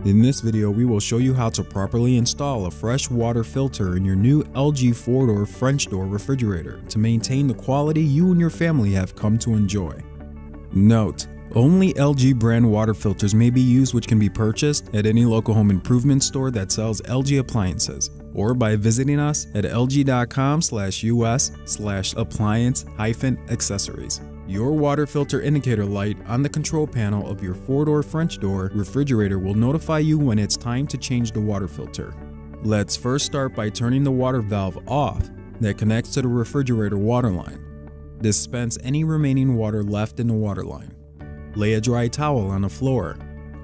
In this video, we will show you how to properly install a fresh water filter in your new LG 4-door French door refrigerator to maintain the quality you and your family have come to enjoy. Note: only LG brand water filters may be used, which can be purchased at any local home improvement store that sells LG appliances, or by visiting us at lg.com/us/appliance-accessories. Your water filter indicator light on the control panel of your 4-door French door refrigerator will notify you when it's time to change the water filter. Let's first start by turning the water valve off that connects to the refrigerator water line. Dispense any remaining water left in the water line. Lay a dry towel on the floor.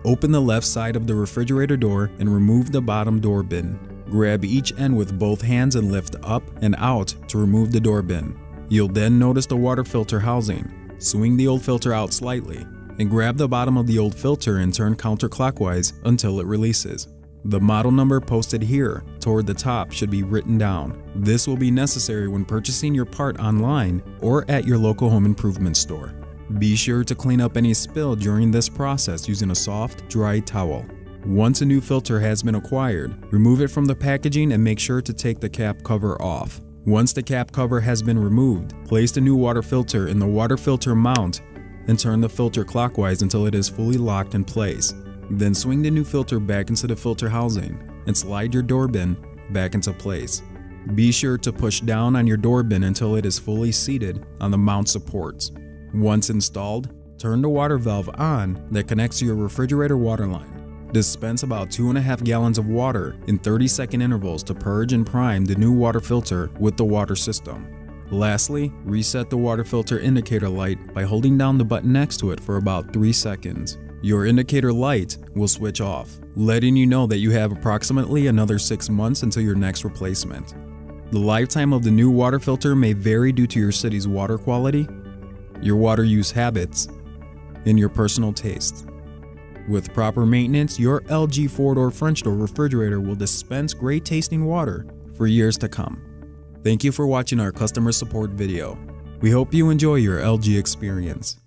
Open the left side of the refrigerator door and remove the bottom door bin. Grab each end with both hands and lift up and out to remove the door bin. You'll then notice the water filter housing. Swing the old filter out slightly and grab the bottom of the old filter and turn counterclockwise until it releases. The model number posted here toward the top should be written down. This will be necessary when purchasing your part online or at your local home improvement store. Be sure to clean up any spill during this process using a soft, dry towel. Once a new filter has been acquired, remove it from the packaging and make sure to take the cap cover off. Once the cap cover has been removed, place the new water filter in the water filter mount and turn the filter clockwise until it is fully locked in place. Then swing the new filter back into the filter housing and slide your door bin back into place. Be sure to push down on your door bin until it is fully seated on the mount supports. Once installed, turn the water valve on that connects to your refrigerator water line. Dispense about 2.5 gallons of water in 30-second intervals to purge and prime the new water filter with the water system. Lastly, reset the water filter indicator light by holding down the button next to it for about 3 seconds. Your indicator light will switch off, letting you know that you have approximately another 6 months until your next replacement. The lifetime of the new water filter may vary due to your city's water quality, your water use habits, and your personal taste. With proper maintenance, your LG 4-door French door refrigerator will dispense great tasting water for years to come. Thank you for watching our customer support video. We hope you enjoy your LG experience.